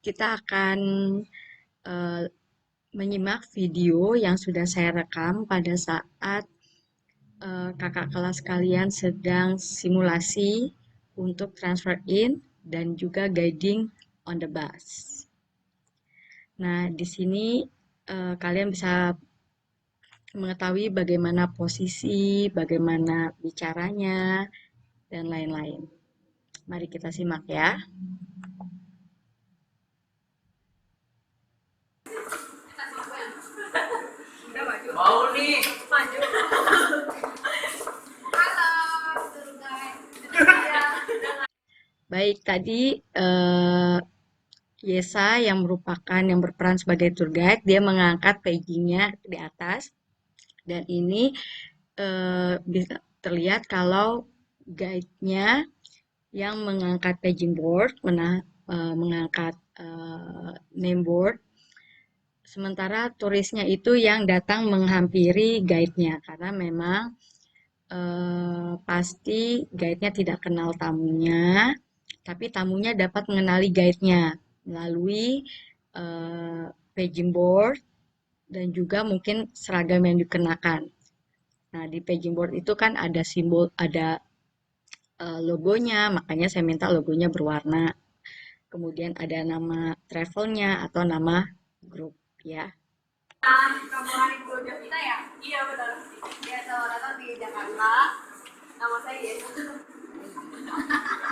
kita akan eh, menyimak video yang sudah saya rekam pada saat kakak kelas kalian sedang simulasi untuk transfer in dan juga guiding on the bus. Nah, di sini kalian bisa mengetahui bagaimana posisi, bagaimana bicaranya, dan lain-lain. Mari kita simak ya. Mau nih. Baik, tadi Yesa yang merupakan yang berperan sebagai tour guide, dia mengangkat pagingnya di atas dan ini bisa terlihat kalau guide-nya yang mengangkat paging board, mengangkat name board, sementara turisnya itu yang datang menghampiri guide-nya karena memang pasti guide-nya tidak kenal tamunya, tapi tamunya dapat mengenali guide-nya melalui paging board dan juga mungkin seragam yang dikenakan. Nah, di paging board itu kan ada simbol, ada logonya, makanya saya minta logonya berwarna. Kemudian ada nama travelnya atau nama grup ya. Rombongan Ibu Jovita ya? Iya benar. Ya selamat datang di Jakarta. Nama saya Yesa.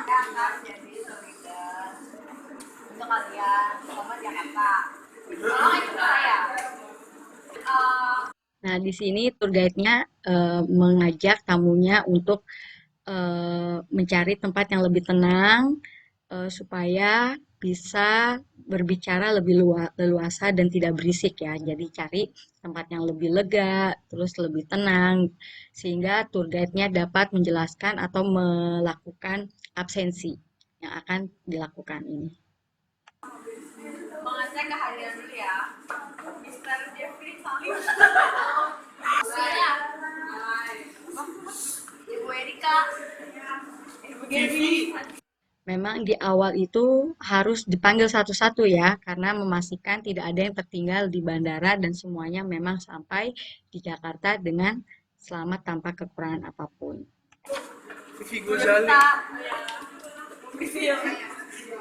Ya kan jadi solidar untuk kalian sama Jakarta. Tolong ikut saya. Nah, di sini tour guide-nya mengajak tamunya untuk mencari tempat yang lebih tenang supaya bisa berbicara lebih leluasa dan tidak berisik ya. Jadi cari tempat yang lebih lega, terus lebih tenang, sehingga tour guide-nya dapat menjelaskan atau melakukan absensi yang akan dilakukan ini. Mengecek kehadiran dulu ya. Mister Jeffrey Salim. Saya. Ibu Erika. Ibu Devi. Memang di awal itu harus dipanggil satu-satu ya, karena memastikan tidak ada yang tertinggal di bandara dan semuanya memang sampai di Jakarta dengan selamat tanpa kekurangan apapun. Vivi Gozali.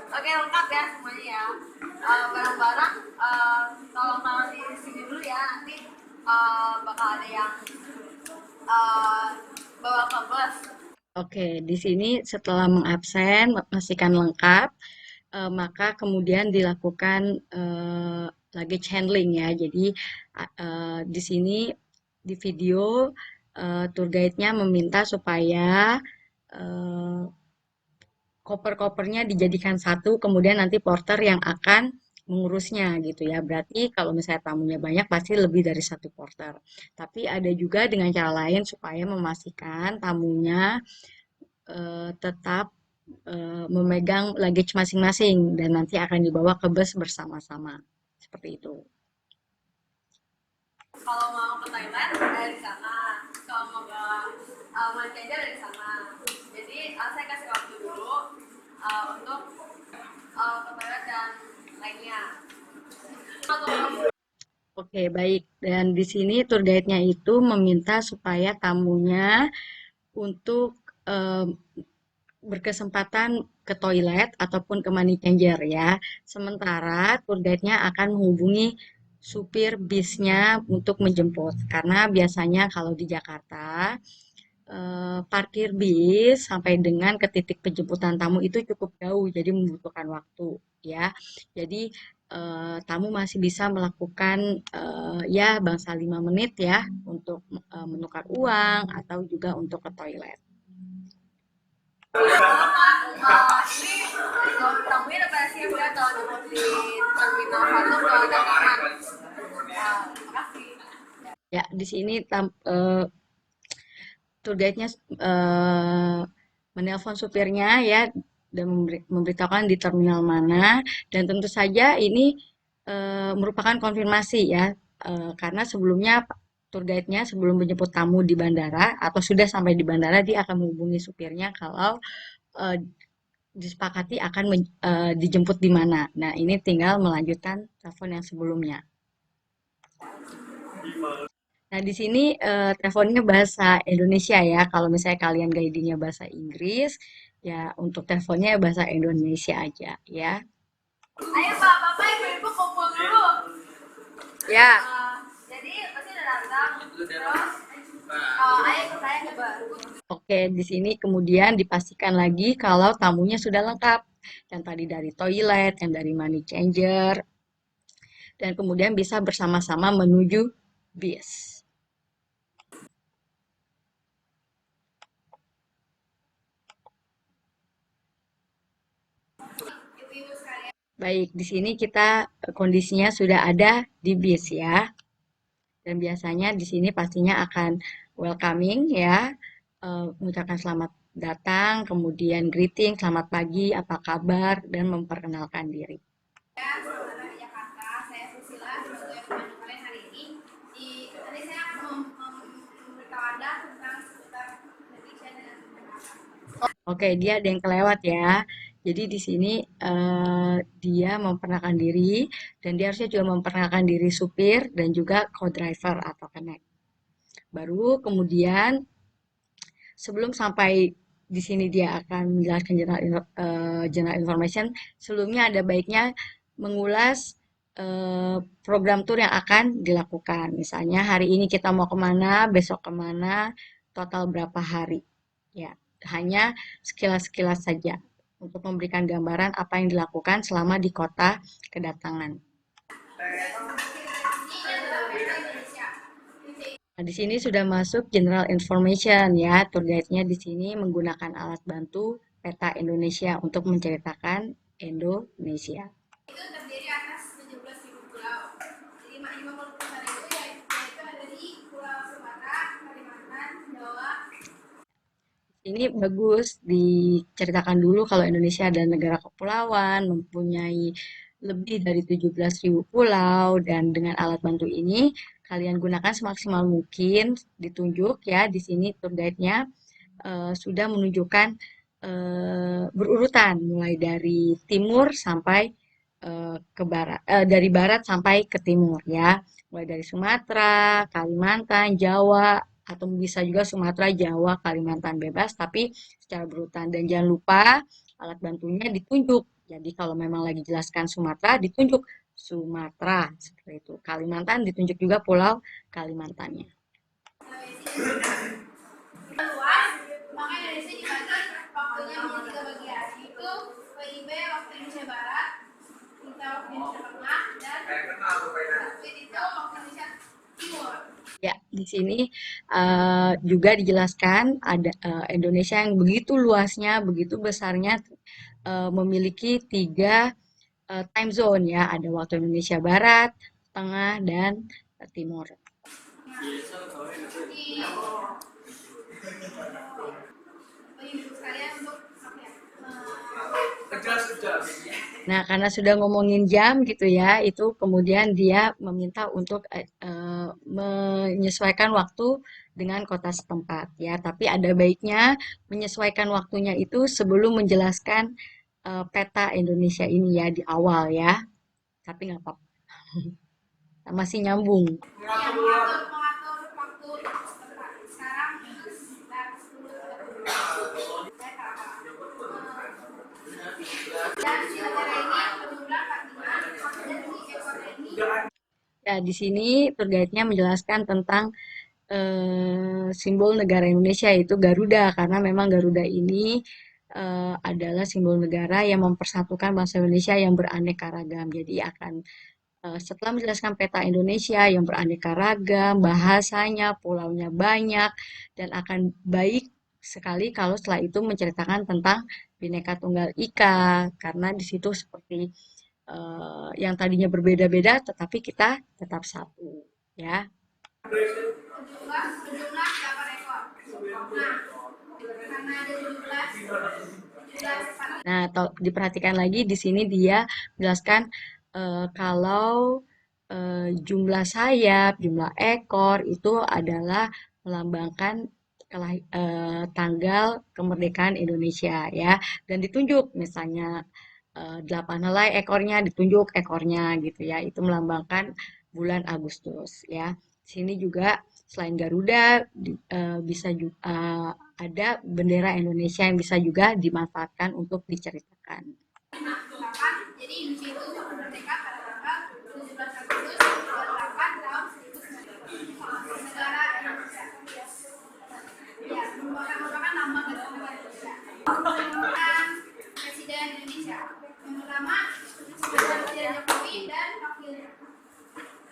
Oke lengkap ya semuanya ya. Barang-barang tolong taruh di sini dulu ya. Nanti bakal ada yang bawa ke bus. Oke, di sini setelah mengabsen, memastikan lengkap, maka kemudian dilakukan luggage handling ya. Jadi di sini di video tour guide-nya meminta supaya eh, koper-kopernya dijadikan satu, kemudian nanti porter yang akan mengurusnya gitu ya. Berarti kalau misalnya tamunya banyak pasti lebih dari satu porter. Tapi ada juga dengan cara lain supaya memastikan tamunya tetap memegang luggage masing-masing dan nanti akan dibawa ke bus bersama-sama. Seperti itu. Kalau mau ke Thailand dari sana. Kalau mau ke Malaysia dari sana. Jadi saya kasih waktu dulu untuk ke Thailand dan lainnya. Oke, baik. Dan di sini tour guide-nya itu meminta supaya tamunya untuk eh, berkesempatan ke toilet ataupun ke money changer ya. Sementara tour guide-nya akan menghubungi supir bisnya untuk menjemput. Karena biasanya kalau di Jakarta, parkir bis sampai dengan ke titik penjemputan tamu itu cukup jauh, jadi membutuhkan waktu ya. Jadi tamu masih bisa melakukan ya bangsa 5 menit ya untuk menukar uang atau juga untuk ke toilet. Ini tamunya udah pada siap ya kalau jemput di terminal 1 ke Jakarta. Makasih. Ya, di sini tour guide-nya menelpon supirnya ya dan memberitahukan di terminal mana dan tentu saja ini merupakan konfirmasi ya karena sebelumnya tour guide-nya sebelum menjemput tamu di bandara atau sudah sampai di bandara dia akan menghubungi supirnya kalau eh, disepakati akan dijemput di mana. Nah, ini tinggal melanjutkan telepon yang sebelumnya. Nah, di sini teleponnya bahasa Indonesia ya. Kalau misalnya kalian guidingnya bahasa Inggris, ya untuk teleponnya bahasa Indonesia aja ya. Ayo Pak, Bapak Ibu kumpul dulu. Ya, Jadi pasti udah datang. Terus, ayo ikut saya coba. oke, di sini kemudian dipastikan lagi kalau tamunya sudah lengkap. Yang tadi dari toilet, yang dari money changer, dan kemudian bisa bersama-sama menuju bis. Ibu-ibu sekalian. Baik, di sini kita kondisinya sudah ada di bis ya. Dan biasanya di sini pastinya akan welcoming ya, mengucapkan selamat datang, kemudian greeting, selamat pagi, apa kabar, dan memperkenalkan diri. Ya, selamat datang di Jakarta. Saya Susila sebagai pemandu kalian hari ini. Tadi saya akan memberitahu Anda tentang seputar Indonesia dan Jakarta. Oke, dia ada yang kelewat ya. Jadi di sini dia memperkenalkan diri dan dia harusnya juga memperkenalkan diri supir dan juga co-driver atau connect. Baru kemudian sebelum sampai di sini dia akan menjelaskan general information, sebelumnya ada baiknya mengulas program tour yang akan dilakukan. Misalnya hari ini kita mau kemana, besok kemana, total berapa hari. Ya, hanya sekilas-sekilas saja untuk memberikan gambaran apa yang dilakukan selama di kota kedatangan. Nah, di sini sudah masuk general information ya. Tour guide-nya di sini menggunakan alat bantu peta Indonesia untuk menceritakan Indonesia. Itu terdiri atas 17.000 pulau. Jadi 50% itu yaitu ada di Pulau Sumatera, Kalimantan, Jawa. Ini bagus diceritakan dulu kalau Indonesia adalah negara kepulauan, mempunyai lebih dari 17.000 pulau, dan dengan alat bantu ini kalian gunakan semaksimal mungkin, ditunjuk ya di sini tour guide-nya sudah menunjukkan berurutan mulai dari timur sampai ke barat, dari barat sampai ke timur ya, mulai dari Sumatera, Kalimantan, Jawa, atau bisa juga Sumatera, Jawa, Kalimantan bebas, tapi secara berurutan. Dan jangan lupa alat bantunya ditunjuk. Jadi kalau memang lagi jelaskan Sumatera, ditunjuk Sumatera seperti itu. Kalimantan ditunjuk juga pulau Kalimantannya. Luas, maka Indonesia dibagi waktunya menjadi 3 bagian, yaitu PIB waktu Indonesia Barat, kita waktu Indonesia Tengah, dan itu waktu Indonesia Timur. Ya, di sini juga dijelaskan ada Indonesia yang begitu luasnya, begitu besarnya, memiliki tiga time zone ya, ada waktu Indonesia Barat, Tengah, dan Timur. Di ibu sekalian untuk apa ya? Nah, karena sudah ngomongin jam gitu ya, itu kemudian dia meminta untuk menyesuaikan waktu dengan kota setempat ya. Tapi ada baiknya menyesuaikan waktunya itu sebelum menjelaskan peta Indonesia ini ya di awal ya. Tapi nggak apa-apa, masih nyambung. Yang mengatur waktu setempat. Sekarang dan 10 dan si negara ini berjumlah 45 dan si ekor ini. Ya, di sini tour guide-nya menjelaskan tentang simbol negara Indonesia yaitu Garuda karena memang Garuda ini adalah simbol negara yang mempersatukan bangsa Indonesia yang beraneka ragam. Jadi akan setelah menjelaskan peta Indonesia yang beraneka ragam, bahasanya, pulaunya banyak, dan akan baik sekali kalau setelah itu menceritakan tentang Bhinneka Tunggal Ika karena di situ seperti yang tadinya berbeda-beda tetapi kita tetap satu ya. Berjumlah 8 ekor. Nah, karena ada 17 Nah, diperhatikan lagi di sini dia menjelaskan kalau jumlah sayap, jumlah ekor itu adalah melambangkan tanggal kemerdekaan Indonesia ya, dan ditunjuk misalnya 8 helai ekornya, ditunjuk ekornya gitu ya, itu melambangkan bulan Agustus ya. Sini juga selain Garuda bisa juga ada bendera Indonesia yang bisa juga dimanfaatkan untuk diceritakan. Jadi Indonesia itu merdeka pada tanggal 17 Agustus 28 tahun 1945. Negara Indonesia. Ya, merupakan lambang negara Indonesia. Presiden Indonesia. Yang pertama, Presiden Jokowi dan wakilnya.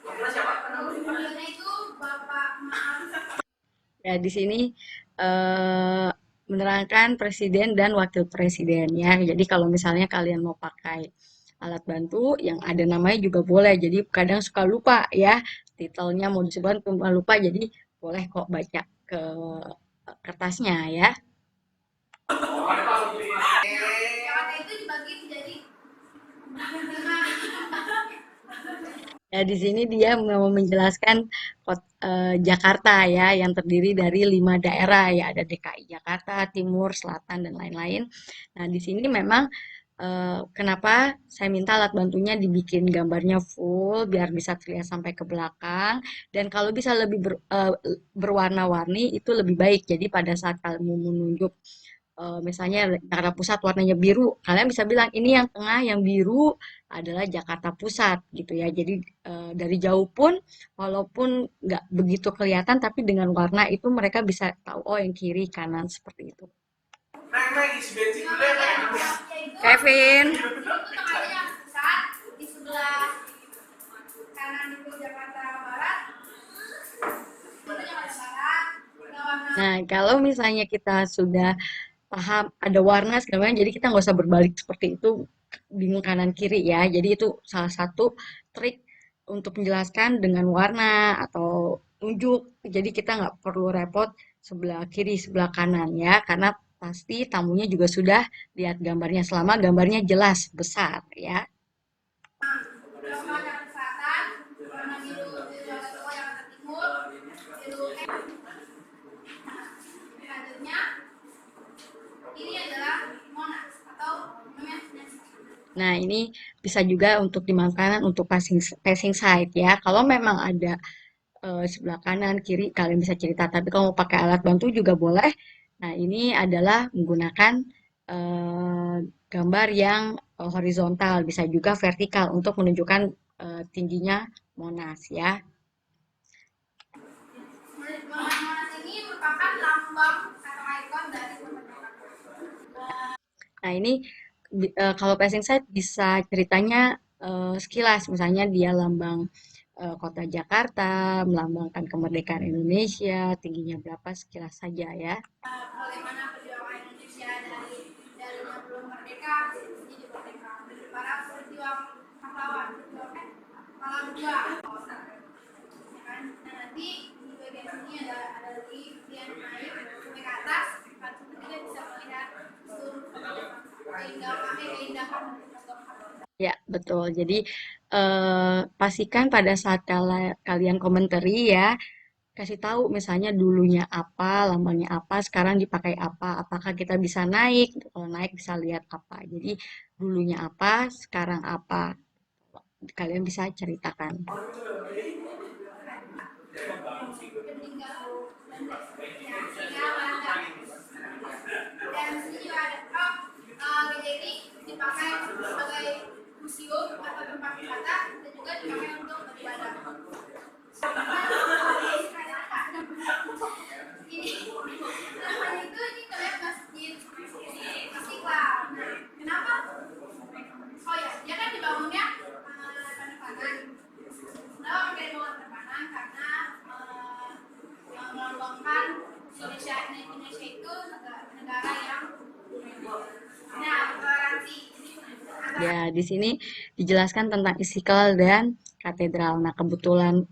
Wakilnya itu Bapak Ma'ruf. Ya, di sini eh, menerangkan presiden dan wakil presiden ya. Jadi kalau misalnya kalian mau pakai alat bantu yang ada namanya juga boleh. Jadi kadang suka lupa ya, titelnya mau disebut lupa. Jadi boleh kok baca ke kertasnya ya. Jakarta itu dibagi menjadi Ya, di sini dia mau menjelaskan Jakarta ya, yang terdiri dari 5 daerah ya, ada DKI Jakarta, Timur, Selatan, dan lain-lain. Nah, di sini memang kenapa saya minta alat bantunya dibikin gambarnya full biar bisa terlihat sampai ke belakang, dan kalau bisa lebih berwarna-warni itu lebih baik. Jadi pada saat kamu menunjuk misalnya Jakarta Pusat warnanya biru, kalian bisa bilang ini yang tengah yang biru adalah Jakarta Pusat gitu ya. Jadi dari jauh pun walaupun nggak begitu kelihatan tapi dengan warna itu mereka bisa tahu oh yang kiri kanan seperti itu. Kevin. itu tengahnya yang pusat di sebelah kanan itu Jakarta Barat, itu Jakarta Barat. Nah, kalau misalnya kita sudah paham ada warna segala macam, jadi kita nggak usah berbalik seperti itu, bingung kanan kiri ya. Jadi itu salah satu trik untuk menjelaskan dengan warna atau tunjuk. Jadi kita nggak perlu repot sebelah kiri, sebelah kanan ya, karena pasti tamunya juga sudah lihat gambarnya selama gambarnya jelas besar ya. Jakarta Selatan, warna biru di Jakarta Timur, biru selanjutnya ini adalah Monas atau namanya. Nah, ini bisa juga untuk dimakan untuk passing side ya. Kalau memang ada sebelah kanan, kiri, kalian bisa cerita. Tapi kalau mau pakai alat bantu juga boleh. Nah, ini adalah menggunakan eh, gambar yang horizontal, bisa juga vertikal untuk menunjukkan tingginya Monas ya. Monas ini merupakan lambang atau ikon dari kemerdekaan. Nah, ini kalau passing side bisa ceritanya sekilas, misalnya dia lambang kota Jakarta, melambangkan kemerdekaan Indonesia, tingginya berapa sekilas saja ya. Bagaimana perjuangan Indonesia darinya belum merdeka jadi merdeka, dari para pejuang pahlawan, pahlawan dua, ya kan? Nah nanti di bagian sini ada lagi yang naik sampai ke atas, kan kita bisa melihat seluruh keindahan. Ya, betul. Jadi pastikan pada saat kalian komentari ya, kasih tahu misalnya dulunya apa, lambangnya apa, sekarang dipakai apa, apakah kita bisa naik, kalau naik bisa lihat apa. Jadi dulunya apa, sekarang apa, kalian bisa ceritakan. Dan sini juga ada gereja ini dipakai sebagai museum atau tempat wisata dan juga dipakai untuk beribadah. Ini namanya itu ini terlihat masjid Istiqlal. Nah, kenapa? Oh ya, dia kan dibangunnya kanan. Kenapa pakai dibangun kanan? Karena melambangkan Indonesia itu negara yang toleransi. Ya, di sini dijelaskan tentang Istiqlal dan katedral. Nah, kebetulan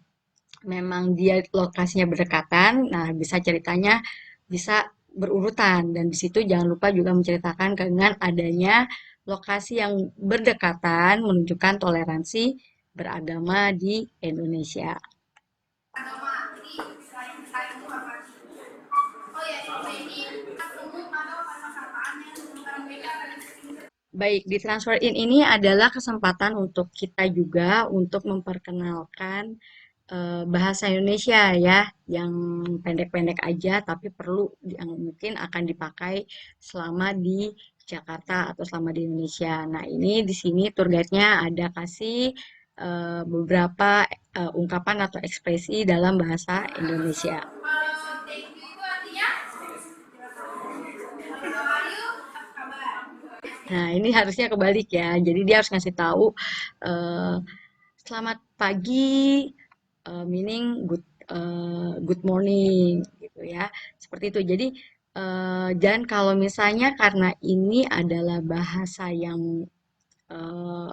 memang dia lokasinya berdekatan, nah bisa ceritanya bisa berurutan dan di situ jangan lupa juga menceritakan dengan adanya lokasi yang berdekatan menunjukkan toleransi beragama di Indonesia. Agama, jadi selain itu apa? Oh ya, Baik, di transfer in ini adalah kesempatan untuk kita juga untuk memperkenalkan bahasa Indonesia ya, yang pendek-pendek aja tapi perlu yang mungkin akan dipakai selama di Jakarta atau selama di Indonesia. Nah, ini di sini tour guide-nya ada kasih beberapa ungkapan atau ekspresi dalam bahasa Indonesia. Kalau thank you itu artinya how are you? Apa kabar? Nah, ini harusnya kebalik ya. Jadi dia harus ngasih tahu eh, selamat pagi, meaning good morning gitu ya. Seperti itu. Jadi dan kalau misalnya karena ini adalah bahasa yang eh,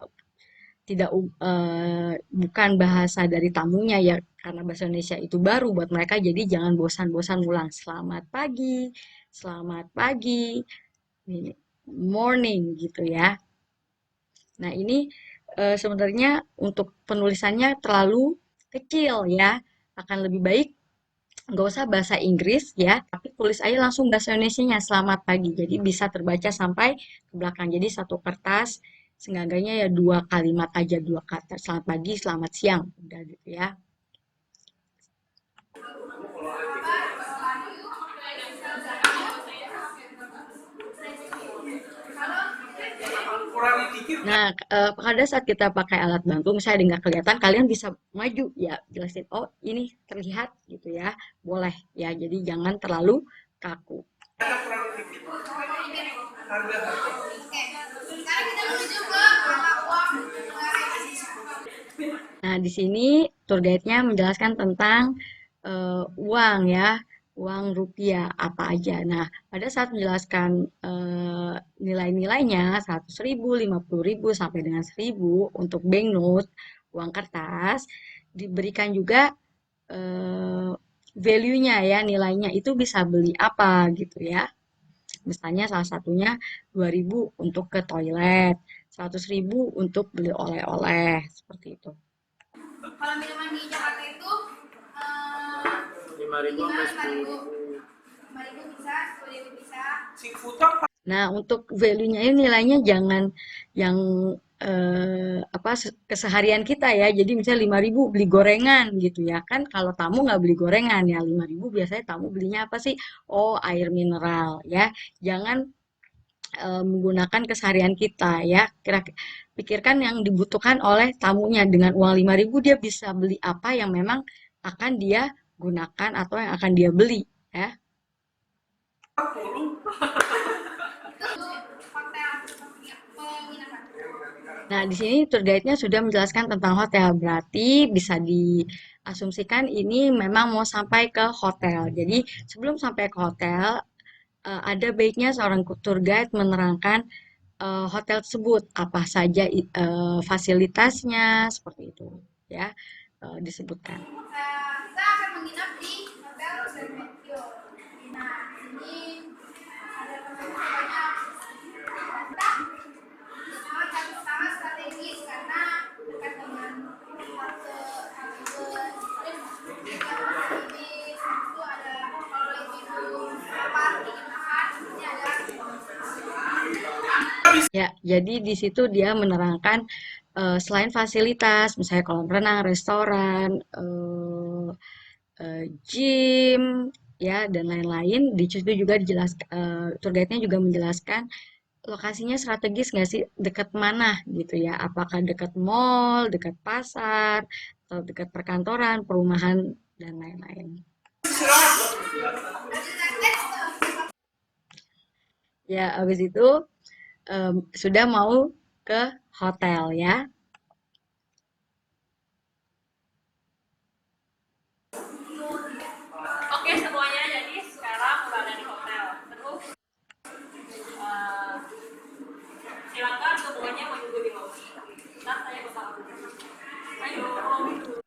tidak bukan bahasa dari tamunya ya, karena bahasa Indonesia itu baru buat mereka, jadi jangan bosan-bosan ulang. Selamat pagi, selamat pagi, morning gitu ya. Nah, ini sebenarnya untuk penulisannya terlalu kecil ya. Akan lebih baik nggak usah bahasa Inggris ya, tapi tulis aja langsung bahasa Indonesianya selamat pagi. Jadi bisa terbaca sampai ke belakang. Jadi satu kertas seenggaknya ya dua kalimat aja, dua kata. Selamat pagi, selamat siang. Udah gitu ya. Nah, pada saat kita pakai alat bantu, misalnya ada nggak kelihatan, kalian bisa maju ya, jelasin, oh ini terlihat gitu ya, boleh ya, jadi jangan terlalu kaku. Sekarang kita menuju ke mata uang negara Indonesia. Nah, di sini tour guide-nya menjelaskan tentang uang ya, uang rupiah apa aja. Nah, pada saat menjelaskan nilai-nilainya 100.000, 50.000 sampai dengan 1.000 untuk banknote, uang kertas, diberikan juga eh, value-nya ya, nilainya itu bisa beli apa gitu ya. Misalnya salah satunya 2.000 untuk ke toilet, 100.000 untuk beli oleh-oleh, seperti itu. Kalau minuman di Jakarta itu 5.000 sampai 10.000. 5.000 bisa, 10.000 bisa. Nah, untuk value-nya ini nilainya jangan yang apa keseharian kita ya. Jadi misalnya 5.000 beli gorengan gitu ya. Kan kalau tamu nggak beli gorengan ya, 5.000 biasanya tamu belinya apa sih? Oh, air mineral ya. Jangan menggunakan keseharian kita ya. Pikirkan yang dibutuhkan oleh tamunya. Dengan uang 5.000 dia bisa beli apa yang memang akan dia gunakan atau yang akan dia beli ya. Nah, di sini tour guide-nya sudah menjelaskan tentang hotel. Berarti bisa diasumsikan ini memang mau sampai ke hotel. Jadi, sebelum sampai ke hotel, ada baiknya seorang tour guide menerangkan hotel tersebut, apa saja fasilitasnya, seperti itu, ya, disebutkan. Kita akan menginap di hotel Sermetio. Nah, ini ada teman banyak. Pesawat sangat strategis karena dekat dengan halte ini itu ada kalau ingin lapar ingin makan ini ada. Ya, jadi di situ dia menerangkan selain fasilitas, misalnya kolam renang, restoran, gym, ya, dan lain-lain. Di situ juga dijelaskan, tour guide-nya juga menjelaskan lokasinya strategis nggak sih, dekat mana gitu ya, apakah dekat mall, dekat pasar, atau dekat perkantoran, perumahan, dan lain-lain. Ya, habis itu sudah mau ke hotel ya. Oke semuanya jadi sekarang udah ada di hotel. Terus eh, silakan semuanya menunggu di lobi. Ntar saya bakal ayo.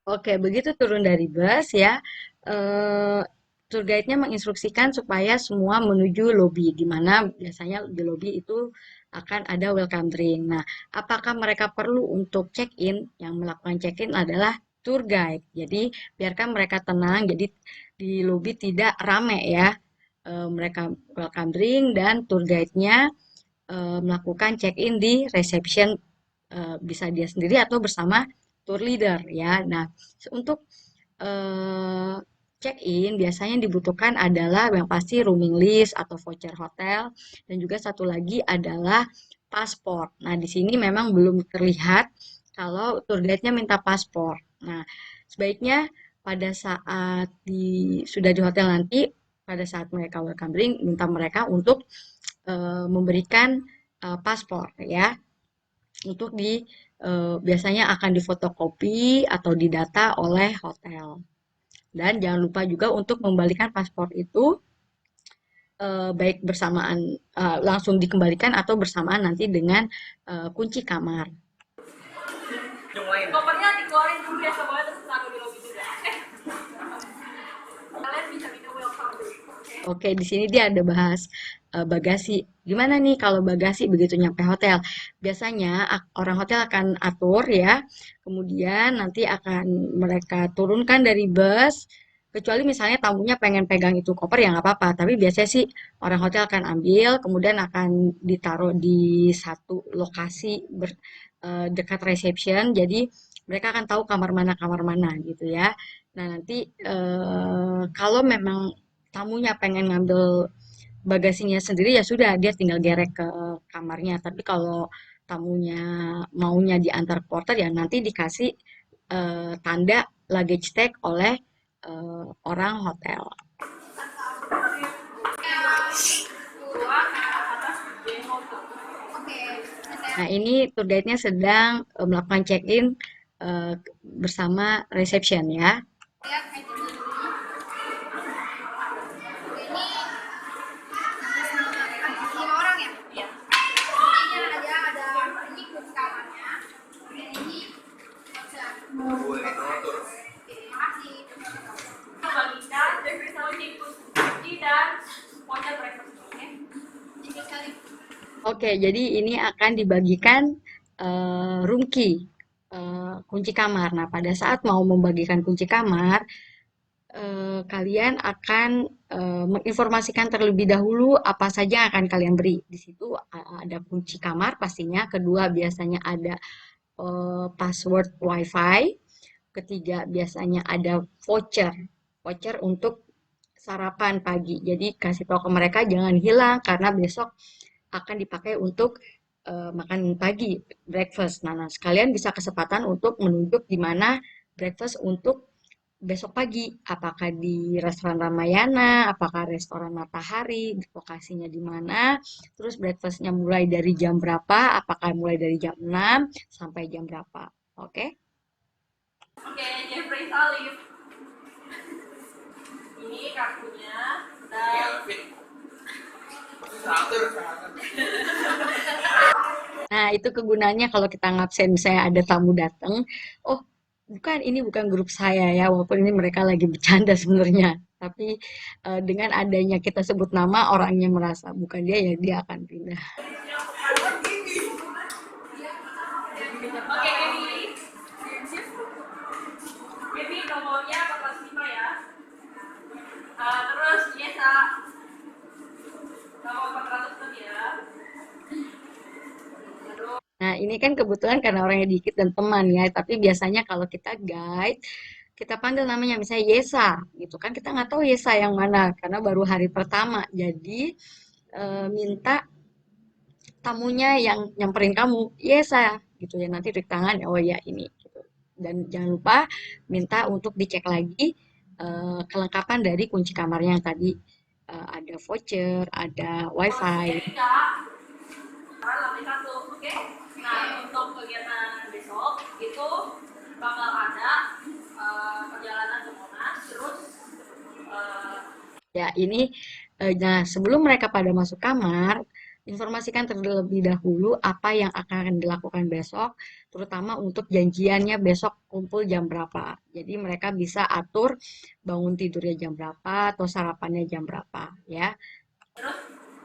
Oke, begitu turun dari bus ya, eh, tour guide-nya menginstruksikan supaya semua menuju lobi, di mana biasanya di lobi itu akan ada welcome drink. Nah, apakah mereka perlu untuk check-in? Yang melakukan check-in adalah tour guide. Jadi, biarkan mereka tenang, jadi di lobi tidak rame ya. Mereka welcome drink dan tour guide-nya melakukan check-in di reception, bisa dia sendiri atau bersama tour leader ya. Nah, untuk eh, check-in biasanya dibutuhkan adalah yang pasti rooming list atau voucher hotel dan juga satu lagi adalah paspor. Nah, di sini memang belum terlihat kalau tour guide-nya minta paspor. Nah, sebaiknya pada saat sudah di hotel nanti, pada saat mereka welcome drink, minta mereka untuk memberikan paspor ya, untuk biasanya akan difotokopi atau didata oleh hotel. Dan jangan lupa juga untuk membalikan paspor itu baik bersamaan langsung dikembalikan atau bersamaan nanti dengan kunci kamar. Kopernya dikeluarin dulu ya semuanya terus taruh di lobi juga. Kalian bisa minum welcome drink. Oke, di sini dia ada bahas bagasi. Gimana nih kalau bagasi begitu nyampe hotel? Biasanya orang hotel akan atur ya, kemudian nanti akan mereka turunkan dari bus, kecuali misalnya tamunya pengen pegang itu koper ya nggak apa-apa. Tapi biasanya sih orang hotel akan ambil, kemudian akan ditaruh di satu lokasi dekat reception. Jadi mereka akan tahu kamar mana gitu ya. Nah nanti kalau memang tamunya pengen ngambil bagasinya sendiri ya sudah dia tinggal gerek ke kamarnya. Tapi kalau tamunya maunya diantar porter ya nanti dikasih tanda luggage tag oleh orang hotel. Nah ini tour guide-nya sedang melakukan check-in bersama reception ya. Lima orang ya? Iya. Ini ada ini kunci kamarnya. Ini voucher. Oke, makasih. Bagikan Jeffrey Saudi kunci dan voucher breakfast. Oke. Tiga sekali. Oke, jadi ini akan dibagikan room key, kunci kamar. Nah, pada saat mau membagikan kunci kamar, kalian akan menginformasikan terlebih dahulu apa saja yang akan kalian beri. Di situ ada kunci kamar pastinya, kedua biasanya ada password WiFi, ketiga biasanya ada voucher, voucher untuk sarapan pagi. Jadi kasih tahu ke mereka jangan hilang karena besok akan dipakai untuk makan pagi, breakfast. Nah, sekalian bisa kesempatan untuk menunjuk di mana breakfast untuk besok pagi. Apakah di restoran Ramayana, apakah restoran Matahari, lokasinya di mana, terus breakfastnya mulai dari jam berapa, apakah mulai dari jam 6 sampai jam berapa. Oke? Oke, Jeffrey Salim. Ini kartunya dan Nah, itu kegunaannya kalau kita ngabsen, misalnya ada tamu datang, oh, bukan, ini bukan grup saya ya, walaupun ini mereka lagi bercanda sebenarnya. Tapi dengan adanya kita sebut nama, orangnya merasa bukan dia, ya dia akan pindah. oke, Gaby nomornya 45 ya. Terus Yesa nomor 406 ya. Nah, ini kan kebetulan karena orangnya dikit dan teman ya, tapi biasanya kalau kita guide, kita panggil namanya misalnya Yesa, gitu kan kita nggak tahu Yesa yang mana karena baru hari pertama. Jadi minta tamunya yang nyamperin kamu, Yesa, gitu ya nanti trik tangan ya, oh ya ini. Gitu. Dan jangan lupa minta untuk dicek lagi kelengkapan dari kunci kamarnya yang tadi ada voucher, ada wifi. Oke, Kak. Lantai satu, oke? Nah, untuk kegiatan besok itu bakal ada perjalanan ke Monas, terus eh, Ya, ini nah sebelum mereka pada masuk kamar, informasikan terlebih dahulu apa yang akan dilakukan besok, terutama untuk janjiannya besok kumpul jam berapa. Jadi mereka bisa atur bangun tidurnya jam berapa atau sarapannya jam berapa, ya. terus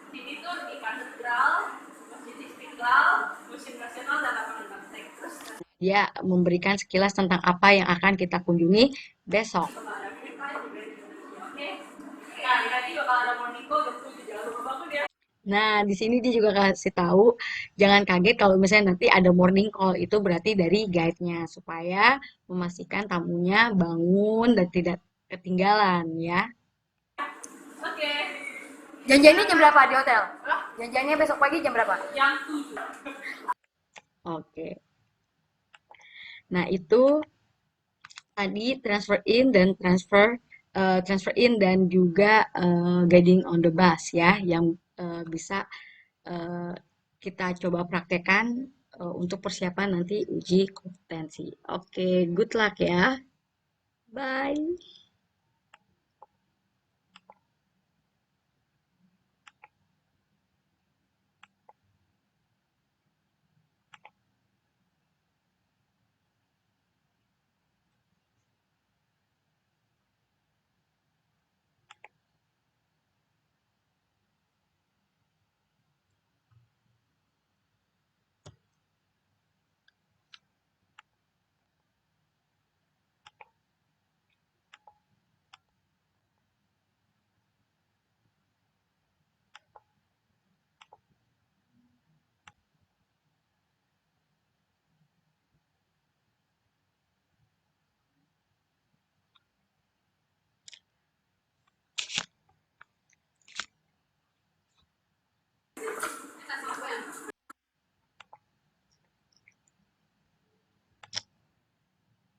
sini tuh di katedral, Masjid Istiqlal, Museum Nasional dan Lapangan Banteng. Terus Dia memberikan sekilas tentang apa yang akan kita kunjungi besok. bakal ada kereta juga di Indonesia, oke? Nah, nanti bakal ada Monaco 27 jangan lupa bangun ya. Nah, di sini dia juga kasih tahu, jangan kaget kalau misalnya nanti ada morning call, itu berarti dari guide-nya, supaya memastikan tamunya bangun dan tidak ketinggalan ya. Oke. Janjiannya jam berapa di hotel? Janjiannya besok pagi jam berapa? Jam 7. Oke. Nah, itu tadi transfer in dan juga guiding on the bus ya, yang bisa eh, kita coba praktekkan untuk persiapan nanti uji kompetensi. Oke, good luck ya. Bye.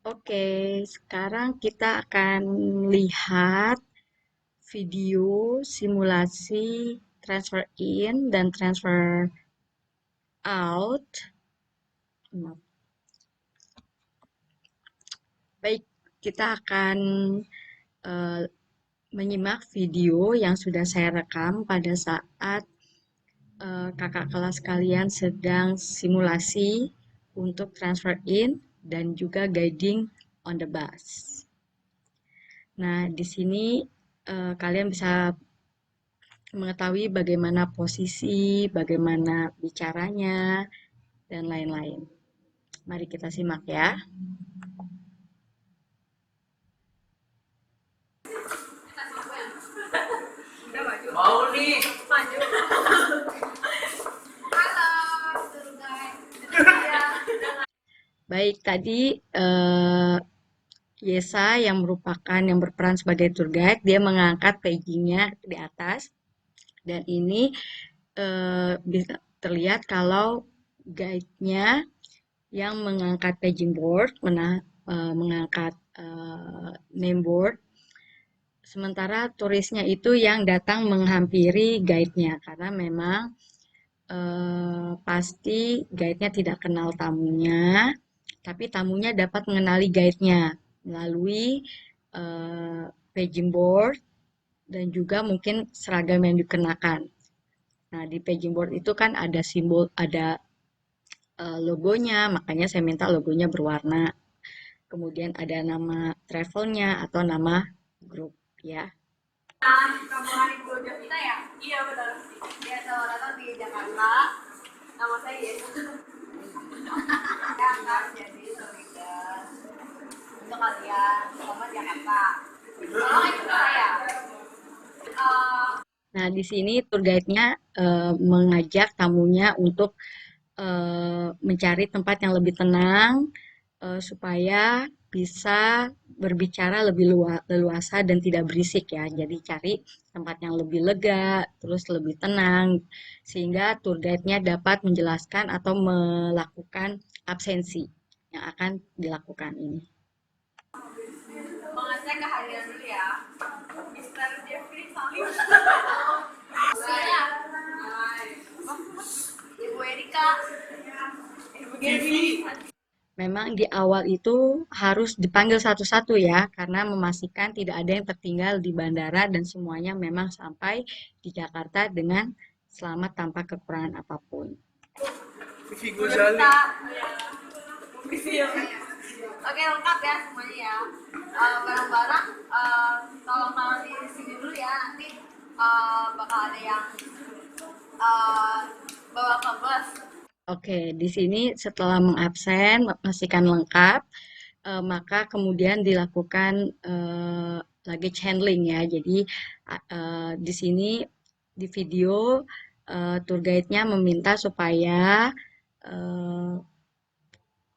Oke, sekarang kita akan lihat video simulasi transfer in dan transfer out. Baik, kita akan eh, menyimak video yang sudah saya rekam pada saat kakak kelas kalian sedang simulasi untuk transfer in dan juga guiding on the bus. Nah, di sini kalian bisa mengetahui bagaimana posisi, bagaimana bicaranya, dan lain-lain. Mari kita simak ya. Mau nih. Maju. Halo, Baik, tadi Yesa yang merupakan yang berperan sebagai tour guide, dia mengangkat pagingnya di atas dan ini bisa terlihat kalau guide-nya yang mengangkat paging board, mengangkat name board, sementara turisnya itu yang datang menghampiri guide-nya karena memang pasti guide-nya tidak kenal tamunya, tapi tamunya dapat mengenali guide-nya melalui paging board dan juga mungkin seragam yang dikenakan. Nah, di paging board itu kan ada simbol, ada logonya, makanya saya minta logonya berwarna. Kemudian ada nama travelnya atau nama grup ya. rombongan Ibu Jovita ya? Iya benar. Dia selamat datang di Jakarta. Nama saya Yes. Ya kan, jadi Jovita. Untuk kalian, selamat Jakarta. Tolong ikut saya. Nah, di sini tour guide-nya mengajak tamunya untuk mencari tempat yang lebih tenang supaya bisa berbicara lebih leluasa dan tidak berisik ya. Jadi cari tempat yang lebih lega, terus lebih tenang, sehingga tour guide-nya dapat menjelaskan atau melakukan absensi yang akan dilakukan ini. Mengecek kehadiran dulu ya. Mister Jeffrey Salim. Saya. Ibu Erika. Ibu Devi. Memang di awal itu harus dipanggil satu-satu ya, karena memastikan tidak ada yang tertinggal di bandara dan semuanya memang sampai di Jakarta dengan selamat tanpa kekurangan apapun. Ibu Devita. Oke lengkap ya semuanya ya. Barang-barang tolong taruh di sini dulu ya. Nanti bakal ada yang bawa ke bus. Oke, di sini setelah mengabsen, memastikan lengkap, maka kemudian dilakukan luggage handling ya. Jadi di sini di video tour guide-nya meminta supaya eh,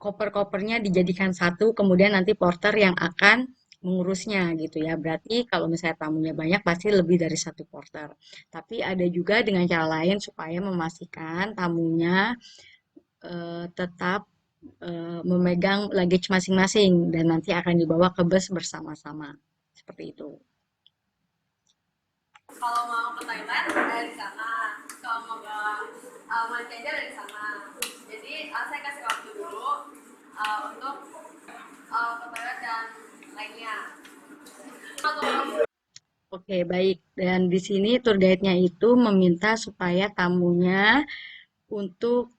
koper-kopernya dijadikan satu, kemudian nanti porter yang akan mengurusnya gitu ya. Berarti kalau misalnya tamunya banyak pasti lebih dari satu porter. Tapi ada juga dengan cara lain supaya memastikan tamunya tetap memegang luggage masing-masing dan nanti akan dibawa ke bus bersama-sama. Seperti itu. Kalau mau ke Thailand dari sana, kalau mau ke Malaysia dari sana. Jadi saya kasih waktu dulu untuk ke Thailand dan lainnya. Oke, baik. Dan di sini tour guide-nya itu meminta supaya tamunya untuk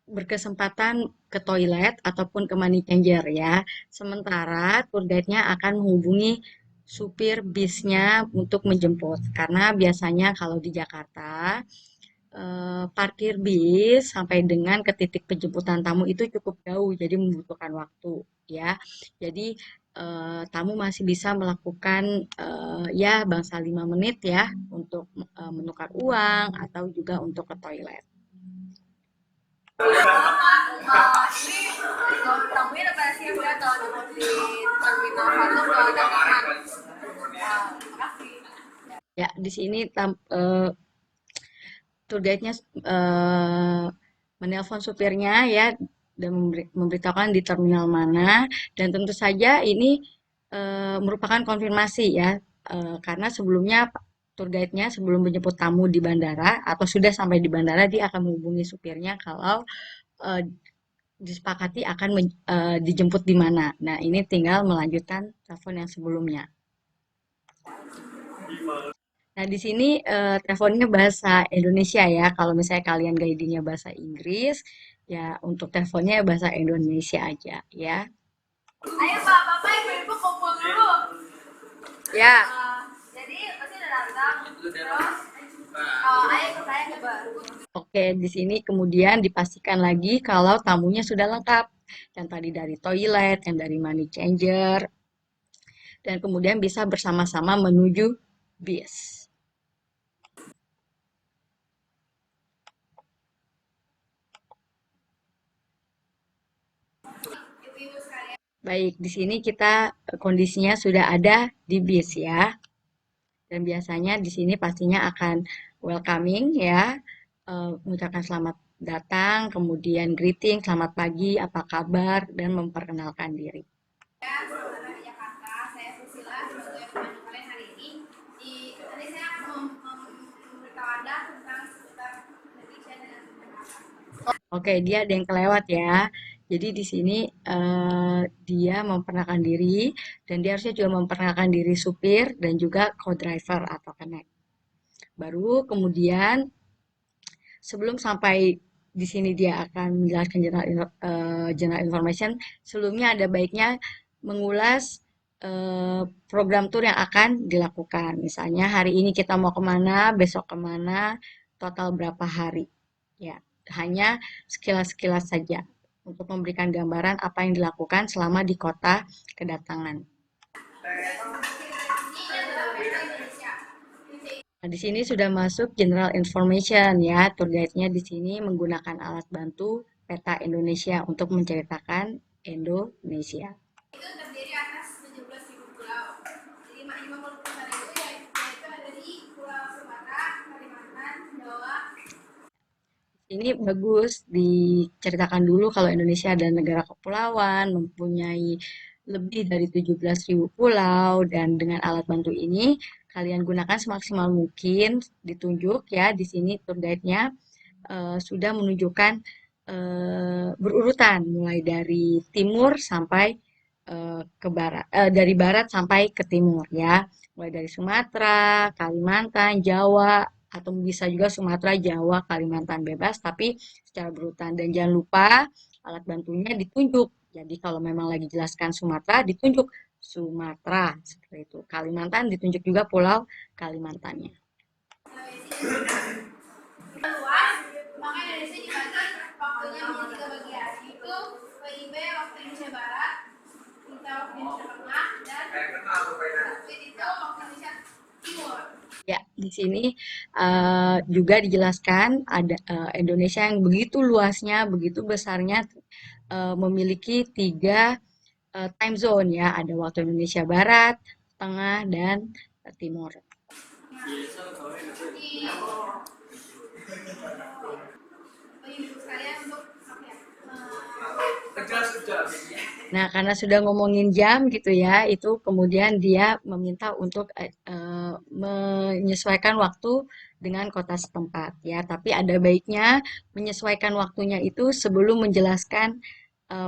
berkesempatan ke toilet ataupun ke money changer ya. Sementara tour guide-nya akan menghubungi supir bisnya untuk menjemput. Karena biasanya kalau di Jakarta parkir bis sampai dengan ke titik penjemputan tamu itu cukup jauh, jadi membutuhkan waktu ya. Jadi tamu masih bisa melakukan ya bangsa 5 menit ya untuk menukar uang atau juga untuk ke toilet. Ini tamunya udah pada siap ya kalau jemput di terminal 1 ke Jakarta. Makasih. Ya, di sini tour guide-nya menelpon supirnya ya dan memberitahukan di terminal mana dan tentu saja ini merupakan konfirmasi ya karena sebelumnya tour guide-nya sebelum menjemput tamu di bandara atau sudah sampai di bandara dia akan menghubungi supirnya kalau eh, disepakati akan dijemput di mana. Nah, ini tinggal melanjutkan telepon yang sebelumnya. Nah, di sini teleponnya bahasa Indonesia ya. Kalau misalnya kalian guidingnya bahasa Inggris, ya untuk teleponnya bahasa Indonesia aja ya. Ayo Pak, Bapak, Ibu-ibu kumpul dulu. Ya, Jadi pasti udah datang. Terus, ayo ke saya ke Bar. oke. Di sini kemudian dipastikan lagi kalau tamunya sudah lengkap. Yang tadi dari toilet, yang dari money changer, dan kemudian bisa bersama-sama menuju bis. Ibu-ibu sekalian. Baik, di sini kita kondisinya sudah ada di bis ya. Dan biasanya di sini pastinya akan welcoming ya, mengucapkan selamat datang, kemudian greeting, selamat pagi, apa kabar, dan memperkenalkan diri. Ya, selamat dari Jakarta. Saya Susila sebagai pemandu kalian hari ini. Tadi saya akan memberitahu Anda tentang seputar Indonesia dan Jakarta. Oke, dia ada yang kelewat ya. Jadi di sini dia memperkenalkan diri dan dia harusnya juga memperkenalkan diri supir dan juga co-driver atau connect. Baru kemudian sebelum sampai di sini dia akan menjelaskan general information, sebelumnya ada baiknya mengulas program tour yang akan dilakukan. Misalnya hari ini kita mau kemana, besok kemana, total berapa hari. Ya, hanya sekilas-sekilas saja untuk memberikan gambaran apa yang dilakukan selama di kota kedatangan. Nah, di sini sudah masuk general information ya. Tour guide-nya di sini menggunakan alat bantu peta Indonesia untuk menceritakan Indonesia. Itu terdiri atas 17.000 pulau. Jadi 50% itu yaitu ada di Pulau Sumatera, Kalimantan, Jawa. Ini bagus diceritakan dulu kalau Indonesia adalah negara kepulauan, mempunyai lebih dari 17.000 pulau dan dengan alat bantu ini kalian gunakan semaksimal mungkin ditunjuk ya di sini tour guide-nya sudah menunjukkan berurutan mulai dari timur sampai ke barat, dari barat sampai ke timur ya, mulai dari Sumatera, Kalimantan, Jawa, atau bisa juga Sumatera, Jawa, Kalimantan bebas, tapi secara berurutan. Dan jangan lupa alat bantunya ditunjuk. Jadi kalau memang lagi jelaskan Sumatera, ditunjuk Sumatera seperti itu. Kalimantan ditunjuk juga pulau Kalimantannya. Luas, maka Indonesia dibagi waktunya menjadi tiga bagian, yaitu PIB waktu Indonesia Barat, kita waktu Indonesia Tengah, dan WIB itu waktu Indonesia Timur. Ya, Di sini juga dijelaskan ada Indonesia yang begitu luasnya, begitu besarnya, memiliki tiga time zone ya, ada waktu Indonesia Barat, Tengah, dan Timur. Di ibu sekalian untuk apa ya? Nah, karena sudah ngomongin jam gitu ya, itu kemudian dia meminta untuk menyesuaikan waktu dengan kota setempat ya. Tapi ada baiknya menyesuaikan waktunya itu sebelum menjelaskan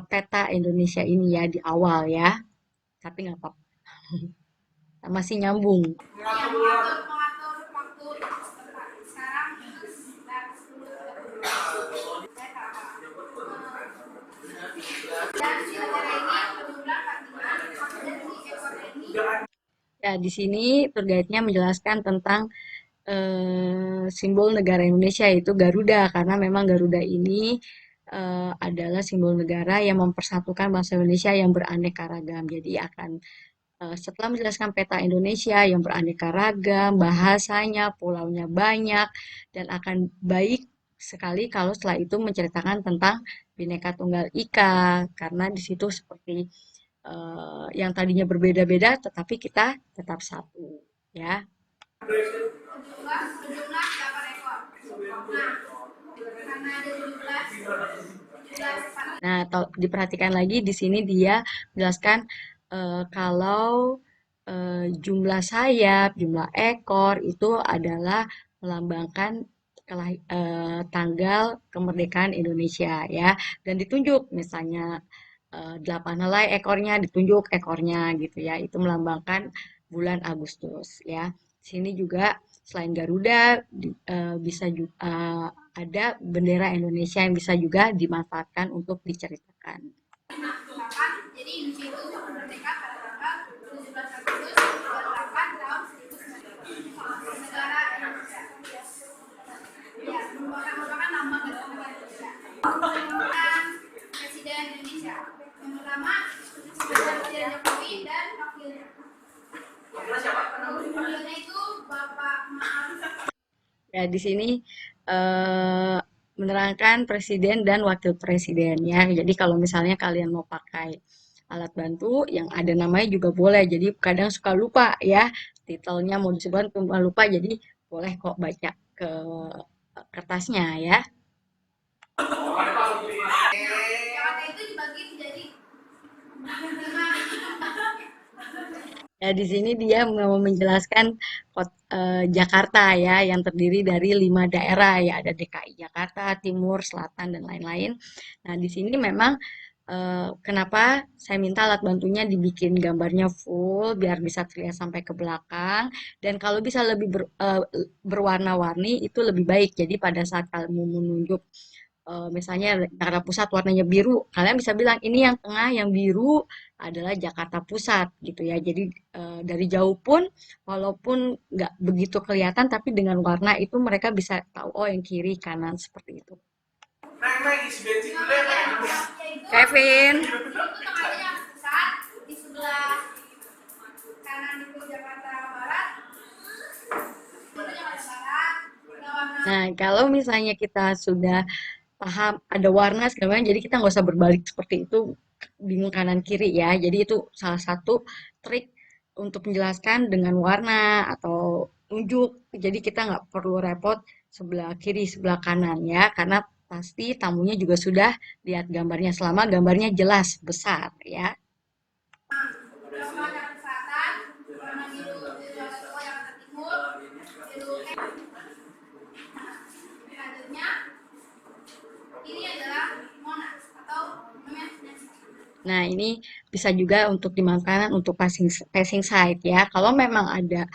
peta Indonesia ini ya di awal ya. Tapi nggak apa-apa, masih nyambung. Yang mengatur waktu setempat. Sekarang dan 10.30. Saya kalah. Dan si negara ini berjumlah 45 dan si ekor ini Ya, di sini tour guide-nya menjelaskan tentang simbol negara Indonesia yaitu Garuda karena memang Garuda ini adalah simbol negara yang mempersatukan bangsa Indonesia yang beraneka ragam. Jadi akan setelah menjelaskan peta Indonesia yang beraneka ragam, bahasanya, pulaunya banyak, dan akan baik sekali kalau setelah itu menceritakan tentang Bhinneka Tunggal Ika karena di situ seperti yang tadinya berbeda-beda tetapi kita tetap satu ya. berjumlah 8 ekor. Nah, karena ada 17 Nah, diperhatikan lagi di sini dia menjelaskan kalau jumlah sayap, jumlah ekor itu adalah melambangkan tanggal kemerdekaan Indonesia ya, dan ditunjuk misalnya 8 helai ekornya, ditunjuk ekornya gitu ya, itu melambangkan bulan Agustus ya. Sini juga selain Garuda bisa juga ada bendera Indonesia yang bisa juga dimanfaatkan untuk diceritakan. jadi Indonesia itu merdeka pada tanggal 17 Agustus 28 tahun 1945. Negara Indonesia. Ya, merupakan lambang negara Indonesia. Dan Presiden Indonesia. Yang pertama, Presiden Jokowi dan wakilnya. Wakilnya itu Bapak Ma'ruf. Ya, di sini eh, menerangkan presiden dan wakil presiden ya. Jadi kalau misalnya kalian mau pakai alat bantu yang ada namanya juga boleh. Jadi kadang suka lupa ya titelnya mau disebut cuma lupa. Jadi boleh kok baca ke kertasnya ya. Jakarta itu dibagi menjadi 5. Ya, di sini dia mau menjelaskan Jakarta ya, yang terdiri dari 5 daerah ya, ada DKI Jakarta, Timur, Selatan, dan lain-lain. Nah, di sini memang kenapa saya minta alat bantunya dibikin gambarnya full biar bisa terlihat sampai ke belakang dan kalau bisa lebih berwarna-warni itu lebih baik. Jadi pada saat kamu menunjuk misalnya Jakarta Pusat warnanya biru, kalian bisa bilang ini yang tengah yang biru adalah Jakarta Pusat gitu ya. Jadi dari jauh pun walaupun nggak begitu kelihatan tapi dengan warna itu mereka bisa tahu oh yang kiri kanan seperti itu. Kevin. Itu tengahnya yang pusat, di sebelah kanan itu Jakarta Barat, itu Jakarta Barat, warna Nah, kalau misalnya kita sudah paham ada warna segala macam, jadi kita nggak usah berbalik seperti itu, bingung kanan kiri ya. Jadi itu salah satu trik untuk menjelaskan dengan warna atau tunjuk. Jadi kita nggak perlu repot sebelah kiri, sebelah kanan ya, karena pasti tamunya juga sudah lihat gambarnya selama gambarnya jelas besar ya. Jakarta Selatan, warna biru di Jakarta Timur, biru selanjutnya ini adalah Monas atau namanya. Nah, ini bisa juga untuk dimakan untuk passing side ya. Kalau memang ada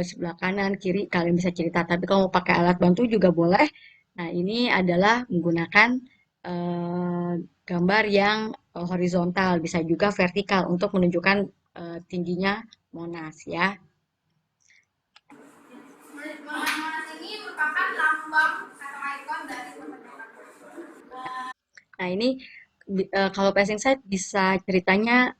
sebelah kanan, kiri, kalian bisa cerita. Tapi kalau mau pakai alat bantu juga boleh. Nah, ini adalah menggunakan eh, gambar yang horizontal, bisa juga vertikal untuk menunjukkan tingginya Monas ya. Monas ini merupakan lambang atau ikon dari kemerdekaan. Nah, ini kalau passing side bisa ceritanya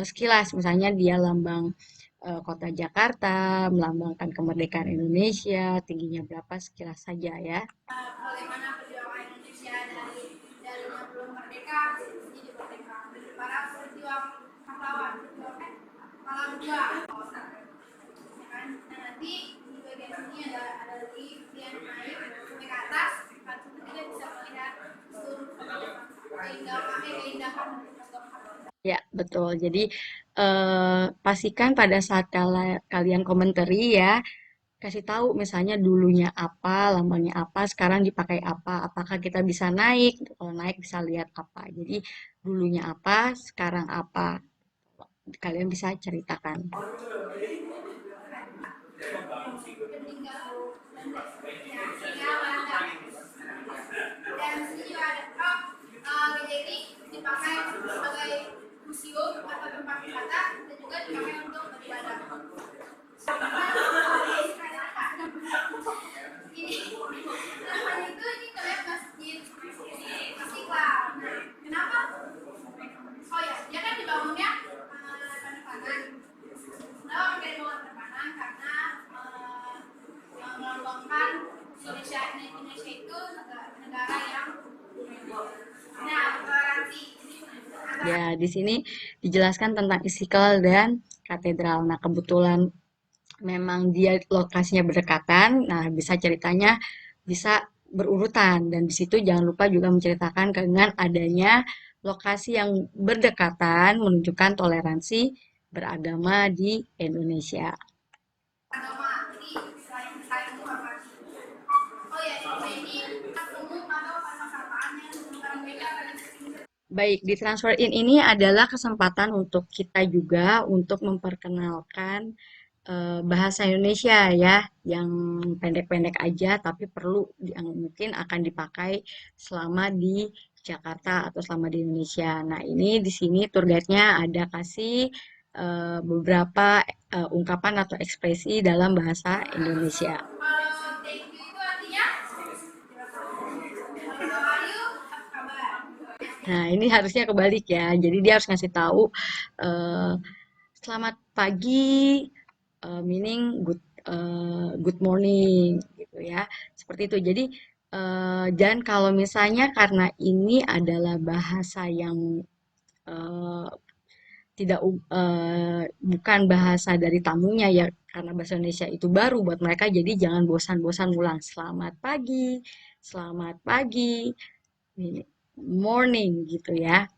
sekilas, misalnya dia lambang kota Jakarta, melambangkan kemerdekaan Indonesia, tingginya berapa sekilas saja ya. Bagaimana perjuangan Indonesia dari yang belum merdeka menjadi merdeka, dari para pejuang pahlawan, pahlawan berjuang, ya kan? Nah nanti di bagian sini ada lift yang naik sampai ke atas, kan kita bisa melihat seluruh keindahan. Ya, betul. Jadi, pastikan pada saat kalian komentari ya, kasih tahu misalnya dulunya apa, lambangnya apa, sekarang dipakai apa, apakah kita bisa naik, kalau naik bisa lihat apa. Jadi, dulunya apa, sekarang apa, kalian bisa ceritakan. Dan sini juga ada gereja ini dipakai sebagai museum atau tempat wisata dan juga dipakai untuk beribadah. Ini namanya ini terlihat masjid Istiqlal. Nah, kenapa? Oh ya, dia kan dibangunnya terpanan. Kenapa mereka dibangun terpanan? Karena melambangkan Indonesia itu negara yang toleransi. Ya, di sini dijelaskan tentang Istiqlal dan katedral. Nah, kebetulan memang dia lokasinya berdekatan, nah bisa ceritanya bisa berurutan dan di situ jangan lupa juga menceritakan dengan adanya lokasi yang berdekatan menunjukkan toleransi beragama di Indonesia. Agama, jadi saling menghormati. Oh ya, ini umum atau permasalahan yang berbeda. Baik, di transfer in ini adalah kesempatan untuk kita juga untuk memperkenalkan bahasa Indonesia ya, yang pendek-pendek aja tapi perlu yang mungkin akan dipakai selama di Jakarta atau selama di Indonesia. Nah, ini di sini tour guide-nya ada kasih beberapa ungkapan atau ekspresi dalam bahasa Indonesia. Thank you itu artinya how are you? Apa kabar? Nah, ini harusnya kebalik ya. Jadi dia harus ngasih tahu eh, selamat pagi, meaning good morning gitu ya. Seperti itu. Jadi dan kalau misalnya karena ini adalah bahasa yang eh, tidak bukan bahasa dari tamunya ya karena bahasa Indonesia itu baru buat mereka jadi jangan bosan-bosan ulang selamat pagi, morning gitu ya.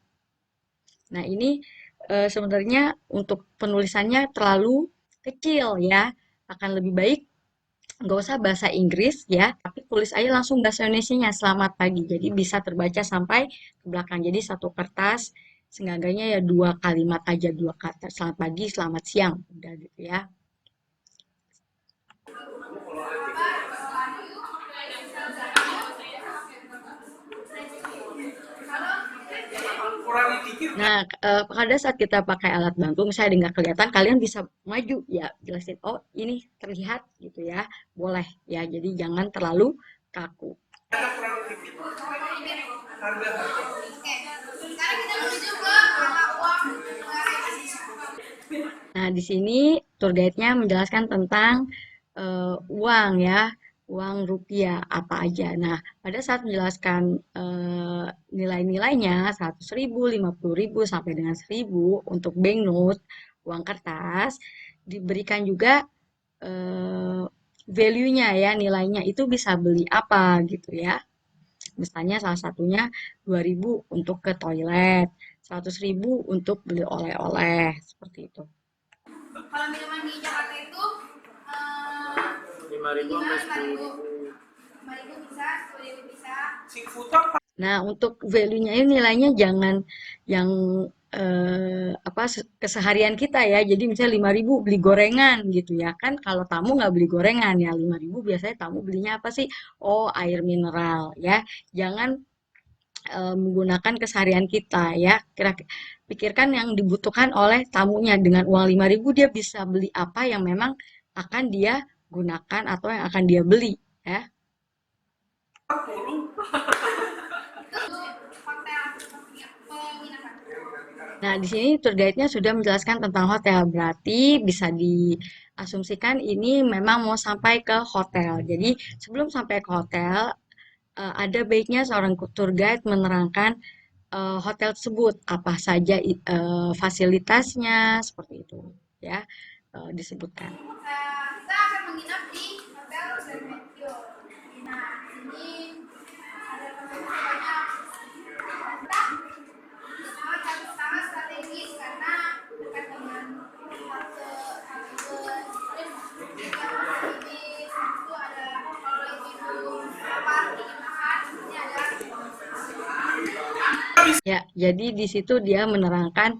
Nah, ini sebenarnya untuk penulisannya terlalu kecil ya. Akan lebih baik nggak usah bahasa Inggris ya, tapi tulis aja langsung bahasa Indonesianya selamat pagi. Jadi bisa terbaca sampai ke belakang. Jadi satu kertas seenggaknya ya dua kalimat aja dua kata. Selamat pagi, selamat siang, udah gitu ya. Nah, pada saat kita pakai alat bantu, misalnya nggak kelihatan, kalian bisa maju ya, jelasin, oh ini terlihat gitu ya, boleh ya, jadi jangan terlalu kaku. Sekarang kita menuju ke mata uang negara Indonesia. Nah, di sini tour guide-nya menjelaskan tentang uang ya, uang rupiah apa aja. Nah, pada saat menjelaskan nilai-nilainya 100.000, 50.000 sampai dengan 1.000 untuk banknote, uang kertas, diberikan juga eh, value-nya ya, nilainya itu bisa beli apa gitu ya. Misalnya salah satunya 2.000 untuk ke toilet, 100.000 untuk beli oleh-oleh, seperti itu. Kalau minuman di Jakarta itu 5.000 sampai 5.000 10.000. 5.000 bisa, 10.000 bisa. Nah, untuk value-nya ini nilainya jangan yang apa keseharian kita ya. Jadi misalnya 5.000 beli gorengan gitu ya. Kan kalau tamu nggak beli gorengan ya 5.000 biasanya tamu belinya apa sih? Oh, air mineral ya. Jangan menggunakan keseharian kita ya. Pikirkan yang dibutuhkan oleh tamunya dengan uang 5.000 dia bisa beli apa yang memang akan dia gunakan atau yang akan dia beli ya. Itu hotel penginapan. Nah, di sini tour guide-nya sudah menjelaskan tentang hotel. Berarti bisa diasumsikan ini memang mau sampai ke hotel. Jadi, sebelum sampai ke hotel, ada baiknya seorang tour guide menerangkan hotel tersebut, apa saja fasilitasnya, seperti itu, ya, disebutkan. Kita akan menginap di hotel Sermetio. Nah, ini ada banyak. Pesawat harus sangat strategis karena dekat dengan halte ini itu ada kalau lagi apa ingin makan ini ada. Ya, jadi di situ dia menerangkan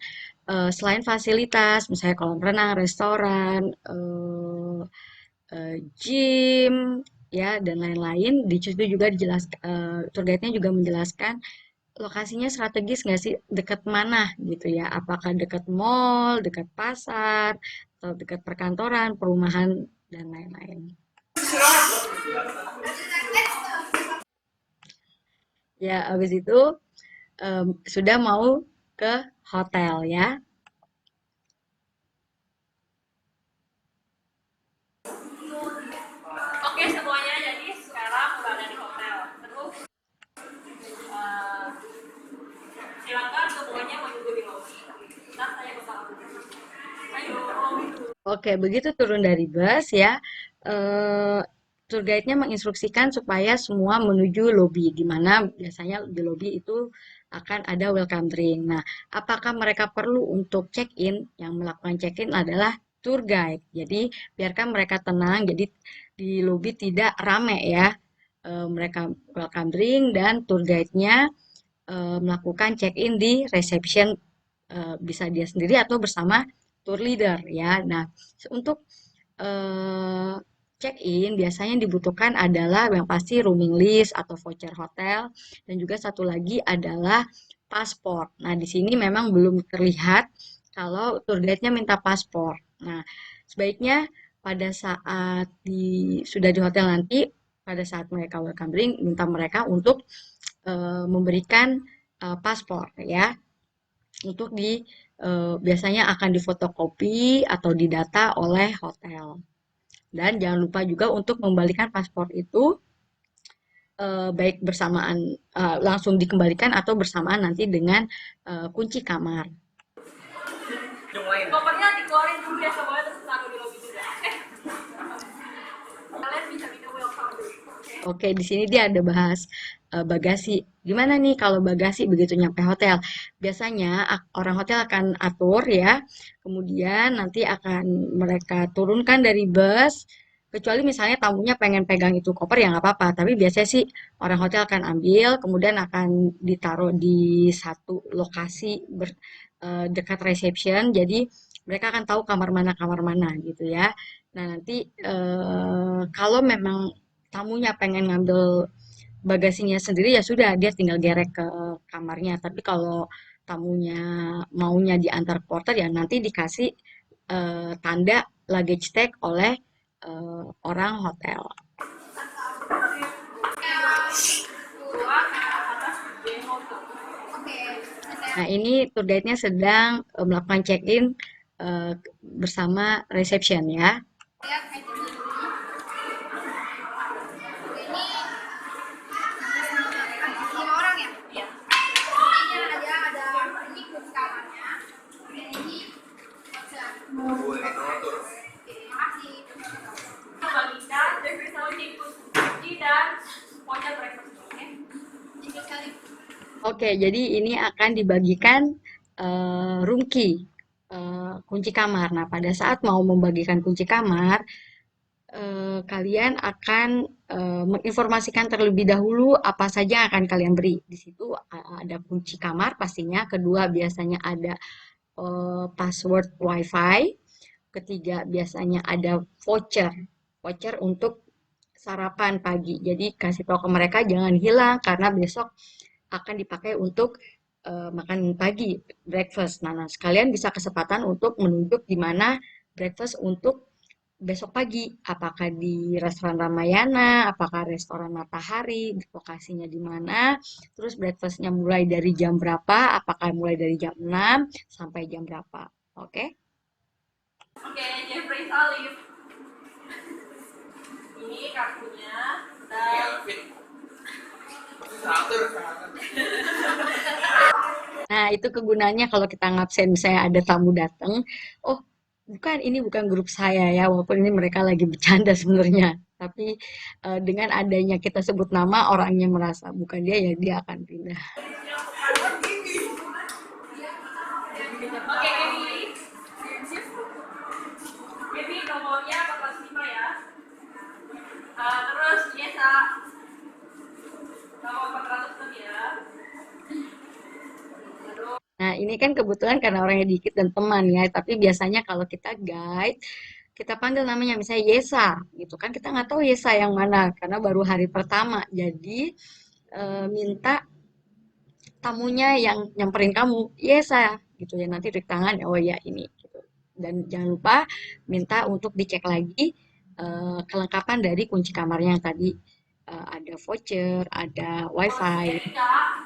selain fasilitas, misalnya kolam renang, restoran, gym, ya, dan lain-lain. Di situ juga dijelaskan, tour guide-nya juga menjelaskan lokasinya strategis nggak sih, dekat mana gitu ya? Apakah dekat mall, dekat pasar, atau dekat perkantoran, perumahan, dan lain-lain. Ya, habis itu sudah mau ke hotel ya. Oke semuanya jadi sekarang udah ada di hotel. Terus uh, silakan semuanya menuju di lobi. Ntar saya bakal ayo. Oke, begitu turun dari bus ya, eh, tour guide-nya menginstruksikan supaya semua menuju lobi, di mana biasanya di lobi itu akan ada welcome drink. Nah, apakah mereka perlu untuk check-in? Yang melakukan check-in adalah tour guide. Jadi, biarkan mereka tenang, jadi di lobi tidak rame ya. Mereka welcome drink dan tour guide-nya melakukan check-in di reception, bisa dia sendiri atau bersama tour leader ya. Nah, untuk eh, check-in biasanya dibutuhkan adalah yang pasti rooming list atau voucher hotel dan juga satu lagi adalah paspor. Nah, di sini memang belum terlihat kalau tour guide-nya minta paspor. Nah, sebaiknya pada saat sudah di hotel nanti, pada saat mereka welcome drink, minta mereka untuk memberikan paspor ya, untuk biasanya akan difotokopi atau didata oleh hotel. Dan jangan lupa juga untuk membalikan paspor itu baik bersamaan, langsung dikembalikan atau bersamaan nanti dengan kunci kamar. Kopernya dikeluarin dulu ya semuanya terus taruh di lobi juga. Kalian bisa minum welcome drink. Oke, di sini dia ada bahas bagasi. Gimana nih kalau bagasi begitu nyampe hotel? Biasanya orang hotel akan atur ya, kemudian nanti akan mereka turunkan dari bus, kecuali misalnya tamunya pengen pegang itu koper ya nggak apa-apa. Tapi biasanya sih orang hotel akan ambil, kemudian akan ditaruh di satu lokasi dekat reception. Jadi mereka akan tahu kamar mana gitu ya. Nah, nanti kalau memang tamunya pengen ngambil bagasinya sendiri ya sudah dia tinggal gerek ke kamarnya. Tapi kalau tamunya maunya diantar porter ya nanti dikasih tanda luggage tag oleh orang hotel. Nah, ini tour guide-nya sedang melakukan check-in bersama reception ya. Lima orang ya? Iya. Ini ada ini kunci kamarnya. Ini voucher. Oke, makasih. Bagikan dan bersama kunci dan voucher breakfast. Oke. Ikut sekali. Oke, jadi ini akan dibagikan room key, kunci kamar. Nah, pada saat mau membagikan kunci kamar, kalian akan menginformasikan terlebih dahulu apa saja yang akan kalian beri. Di situ ada kunci kamar pastinya, kedua biasanya ada password WiFi, ketiga biasanya ada voucher, voucher untuk sarapan pagi. Jadi kasih tahu ke mereka jangan hilang karena besok akan dipakai untuk makan pagi, breakfast. Nah, sekalian bisa kesempatan untuk menunjuk di mana breakfast untuk besok pagi, apakah di restoran Ramayana, apakah restoran Matahari, lokasinya di mana, terus breakfastnya mulai dari jam berapa, apakah mulai dari jam 6 sampai jam berapa. Oke? Oke, Jeffrey Salim. Ini kartunya. Dan Nah, itu kegunaannya kalau kita ngabsen, misalnya ada tamu datang, oh, bukan, ini bukan grup saya ya, walaupun ini mereka lagi bercanda sebenarnya. Tapi dengan adanya kita sebut nama, orangnya merasa bukan dia, ya dia akan pindah. oke, Gaby nomornya 45 ya. Terus Yesa nomor 406 ya. Terus Nah, ini kan kebetulan karena orangnya dikit dan teman ya, tapi biasanya kalau kita guide, kita panggil namanya misalnya Yesa, gitu kan. Kita nggak tahu Yesa yang mana, karena baru hari pertama. Jadi, minta tamunya yang nyamperin kamu, Yesa, gitu ya. Nanti trik tangan, oh ya ini, gitu. Dan jangan lupa minta untuk dicek lagi kelengkapan dari kunci kamarnya yang tadi. Ada voucher, ada wifi. Erika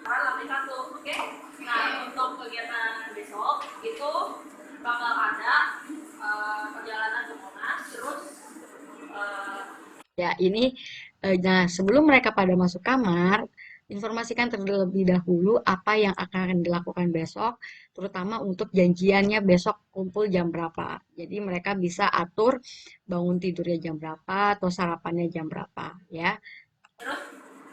lantai satu, oke? Nah, untuk kegiatan besok itu bakal ada perjalanan ke Monas, terus eh, Ya, ini nah sebelum mereka pada masuk kamar, informasikan terlebih dahulu apa yang akan dilakukan besok, terutama untuk janjiannya besok kumpul jam berapa. Jadi mereka bisa atur bangun tidurnya jam berapa atau sarapannya jam berapa, ya. terus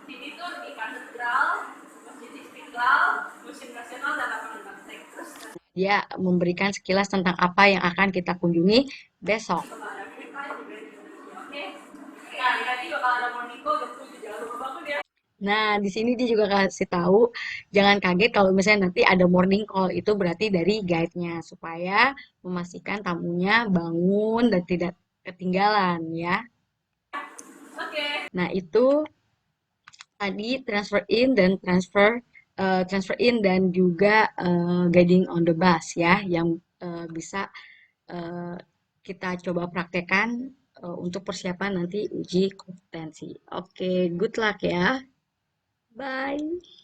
sini tuh di katedral, masjid Istiqlal, Museum Nasional dan lapangan banteng. Terus Dia memberikan sekilas tentang apa yang akan kita kunjungi besok. bakal ada kereta juga di Indonesia, oke? Nah, nanti bakal ada morning call, jangan lupa bangun ya. Nah, di sini dia juga kasih tahu, jangan kaget kalau misalnya nanti ada morning call, itu berarti dari guide-nya, supaya memastikan tamunya bangun dan tidak ketinggalan ya. Oke. Nah, itu tadi transfer in dan transfer in dan juga guiding on the bus ya, yang bisa eh, kita coba praktekkan untuk persiapan nanti uji kompetensi. Oke, good luck ya. Bye.